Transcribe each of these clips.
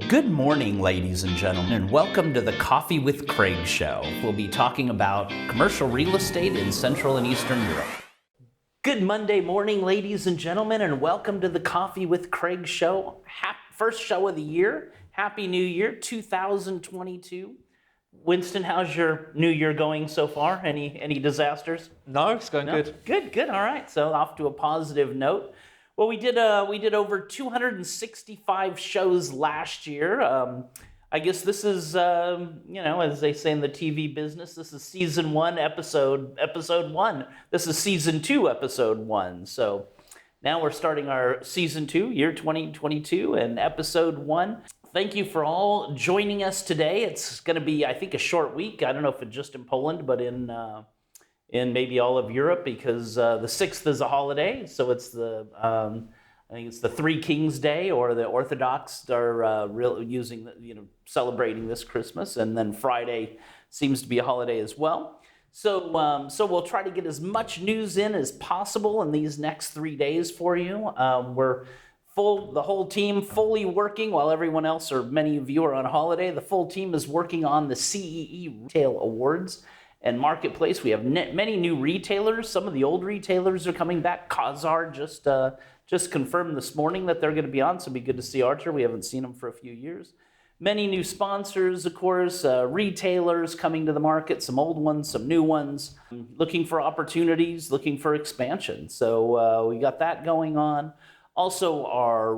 Good morning, ladies and gentlemen, and welcome to the Coffee with Craig show. We'll be talking about commercial real estate in Central and Eastern Europe. Good Monday morning, ladies and gentlemen, and welcome to the Coffee with Craig show. First show of the year. Happy New Year, 2022. Winston, how's your new year going so far? Any disasters? No, it's going good. Good. All right. So off to a positive note. Well, we did over 265 shows last year. I guess this is as they say in the TV business, this is season 1, episode 1. This is season 2, episode 1. So now we're starting our season 2, year 2022, and episode 1. Thank you for all joining us today. It's going to be, I think, a short week. I don't know if it's just in Poland, but in maybe all of Europe, because the 6th is a holiday, so it's I think it's the Three Kings Day, or the Orthodox are celebrating this Christmas, and then Friday seems to be a holiday as well. So we'll try to get as much news in as possible in these next 3 days for you. We're the whole team fully working while everyone else, or many of you, are on holiday. The full team is working on the CEE Retail Awards and Marketplace. We have many new retailers. Some of the old retailers are coming back. Kazar just confirmed this morning that they're going to be on, so it'll be good to see Archer. We haven't seen him for a few years. Many new sponsors, of course, retailers coming to the market, some old ones, some new ones, looking for opportunities, looking for expansion. So we got that going on. Also, our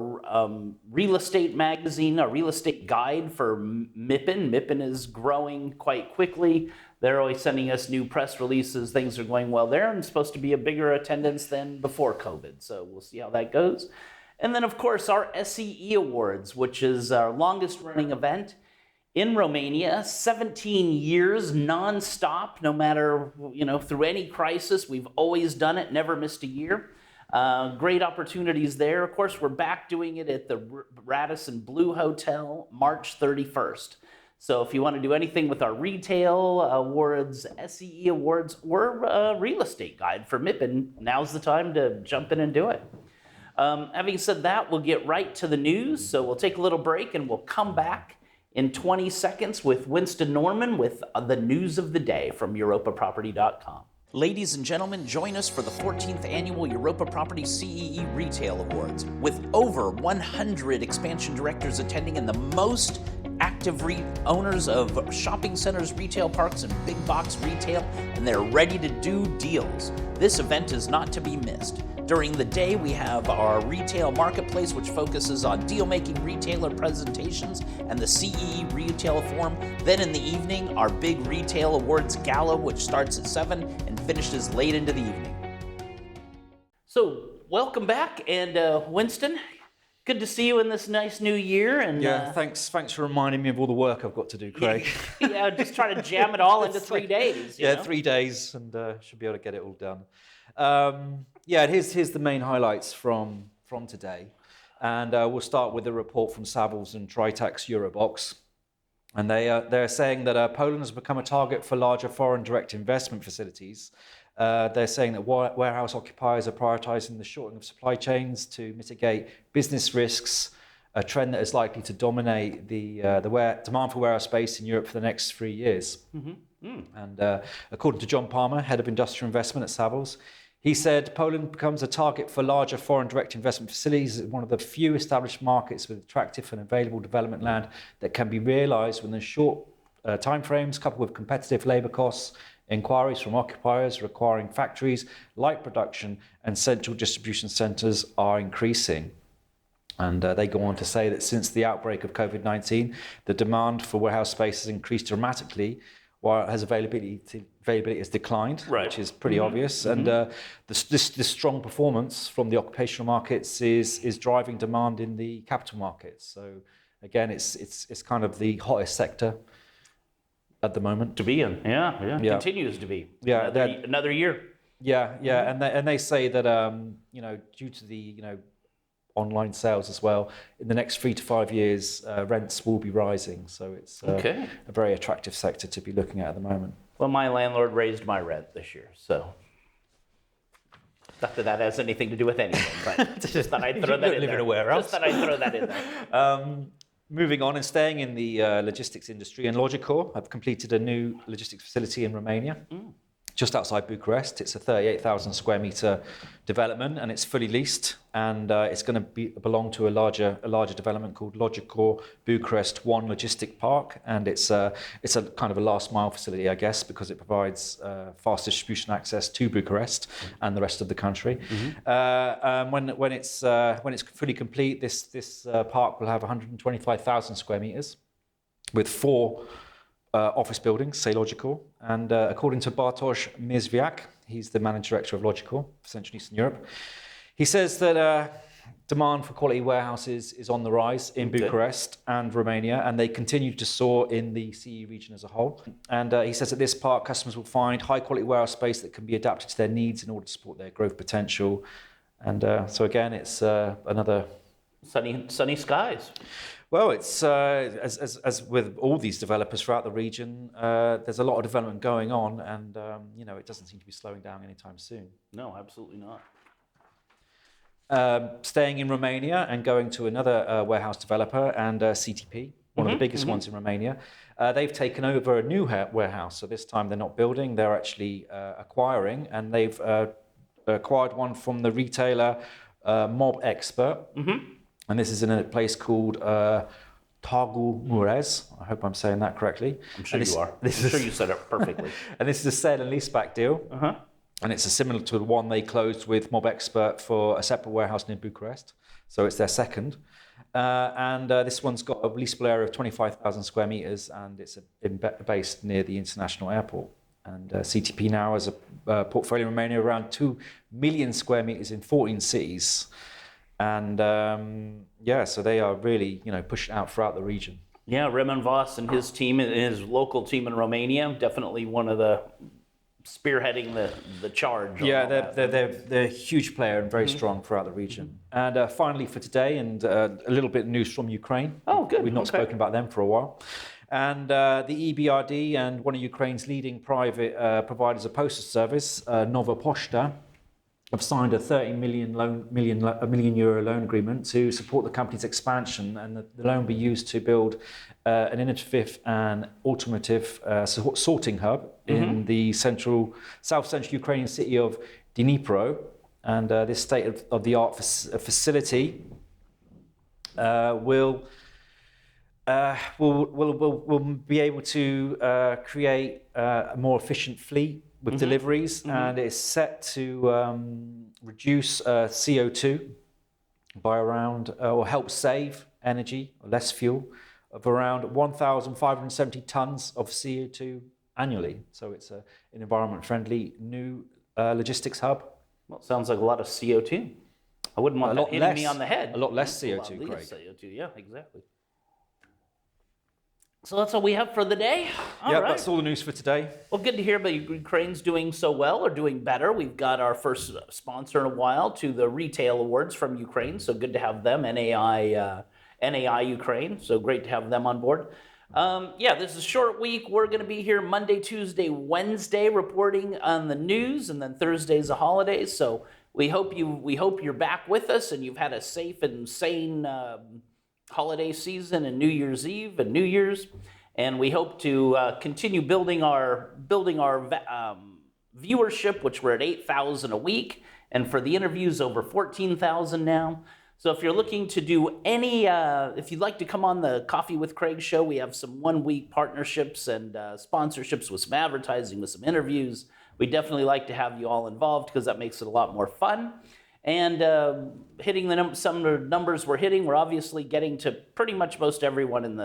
real estate magazine, our real estate guide for MIPIM. MIPIM is growing quite quickly. They're always sending us new press releases. Things are going well there, and it's supposed to be a bigger attendance than before COVID. So we'll see how that goes. And then, of course, our SEE Awards, which is our longest running event in Romania, 17 years nonstop, no matter, through any crisis. We've always done it, never missed a year. Great opportunities there. Of course, we're back doing it at the Radisson Blue Hotel, March 31st. So if you want to do anything with our retail awards, SEE awards, or real estate guide for MIPIM, now's the time to jump in and do it. Having said that, we'll get right to the news. So we'll take a little break and we'll come back in 20 seconds with Winston Norman with the news of the day from EuropaProperty.com. Ladies and gentlemen, join us for the 14th Annual Europa Property CEE Retail Awards, with over 100 expansion directors attending and the most active owners of shopping centers, retail parks, and big box retail, and they're ready to do deals. This event is not to be missed. During the day, we have our retail marketplace, which focuses on deal-making retailer presentations and the CEE Retail Forum. Then in the evening, our big retail awards gala, which starts at 7 and finishes late into the evening. So welcome back, and Winston, good to see you in this nice new year. And thanks for reminding me of all the work I've got to do, Craig. Yeah, just try to jam it all into 3 days. You know? 3 days, and should be able to get it all done. Here's the main highlights from today, and we'll start with a report from Savills and Tritax EuroBox, and they're saying that Poland has become a target for larger foreign direct investment facilities. They're saying that warehouse occupiers are prioritising the shortening of supply chains to mitigate business risks, a trend that is likely to dominate the demand for warehouse space in Europe for the next 3 years. And according to John Palmer, head of industrial investment at Savills, he said Poland becomes a target for larger foreign direct investment facilities, one of the few established markets with attractive and available development land that can be realised within short timeframes, coupled with competitive labour costs. Inquiries from occupiers requiring factories, light production, and central distribution centres are increasing. And they go on to say that since the outbreak of COVID-19, the demand for warehouse space has increased dramatically, while it has availability has declined, right, which is pretty obvious. And this strong performance from the occupational markets is driving demand in the capital markets. So again, it's kind of the hottest sector at the moment to be in. Yeah. Continues to be. Yeah, another year. Yeah. And they say that due to the online sales as well, in the next 3 to 5 years, rents will be rising. So it's a very attractive sector to be looking at the moment. Well, my landlord raised my rent this year, so not that has anything to do with anything, but just thought I'd throw that in there. Just thought I'd throw that in there. Moving on and staying in the logistics industry, and Logicor have completed a new logistics facility in Romania, just outside Bucharest. It's a 38,000 square meter development, and it's fully leased, and it's going to belong to a larger development called Logicor Bucharest One Logistic Park, and it's a kind of a last mile facility, I guess, because it provides fast distribution access to Bucharest and the rest of the country. When it's fully complete, this park will have 125,000 square meters with 4 office buildings, say Logicor, and according to Bartosz Mizwiak, he's the managing director of Logicor for Central and Eastern Europe, he says that demand for quality warehouses is on the rise in Bucharest and Romania, and they continue to soar in the CE region as a whole. And he says at this park, customers will find high quality warehouse space that can be adapted to their needs in order to support their growth potential. And so again, it's another sunny skies. Well, it's as with all these developers throughout the region, there's a lot of development going on, and it doesn't seem to be slowing down anytime soon. No, absolutely not. Staying in Romania and going to another warehouse developer and CTP, one of the biggest ones in Romania. They've taken over a new warehouse, so this time they're not building, they're actually acquiring, and they've acquired one from the retailer Mob Expert. And this is in a place called Târgu Mureș. I hope I'm saying that correctly. I'm sure you are. I'm sure you said it perfectly. And this is a sale and leaseback deal. And it's similar to the one they closed with Mob Expert for a separate warehouse near Bucharest. So it's their second. And this one's got a leasable area of 25,000 square meters, and it's based near the international airport. And CTP now has a portfolio in Romania around 2 million square meters in 14 cities. And so they are really, pushing out throughout the region. Yeah, Raymond Voss and his team, his local team in Romania, definitely one of the spearheading the charge. Yeah, they're a huge player and very strong throughout the region. And finally for today, and a little bit of news from Ukraine. Oh, good. We've not spoken about them for a while. And the EBRD and one of Ukraine's leading private providers of postal service, Nova Poshta, have signed a 30 million euro loan agreement to support the company's expansion, and the loan will be used to build an innovative and automative sorting hub in the south central Ukrainian city of Dnipro. And this state-of-the-art facility will be able to create a more efficient fleet with deliveries, and it's set to reduce CO2 by around, or help save energy, or less fuel, of around 1,570 tons of CO2 annually. So it's an environment-friendly new logistics hub. Well, it sounds like a lot of CO2. I wouldn't want that hitting me on the head. A lot less CO2, Craig. CO2, yeah, exactly. So that's all we have for the day. All right. That's all the news for today. Well, good to hear that Ukraine's doing so well, or doing better. We've got our first sponsor in a while to the Retail Awards from Ukraine, so good to have them, NAI Ukraine, so great to have them on board. This is a short week. We're going to be here Monday, Tuesday, Wednesday reporting on the news, and then Thursday's a holiday, so we hope you're back with us and you've had a safe and sane holiday season and New Year's Eve and New Year's, and we hope to continue building our viewership, which we're at 8,000 a week, and for the interviews over 14,000 now. So if you're looking to do any, if you'd like to come on the Coffee with Craig show, we have some one-week partnerships and sponsorships with some advertising, with some interviews. We definitely like to have you all involved because that makes it a lot more fun. And hitting some of the numbers we're hitting, we're obviously getting to pretty much most everyone in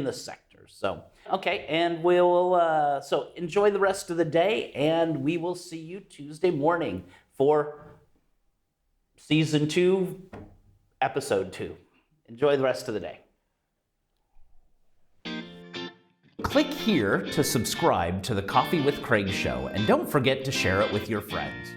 the sector. So, okay, and we'll so enjoy the rest of the day, and we will see you Tuesday morning for Season 2, Episode 2. Enjoy the rest of the day. Click here to subscribe to the Coffee with Craig show, and don't forget to share it with your friends.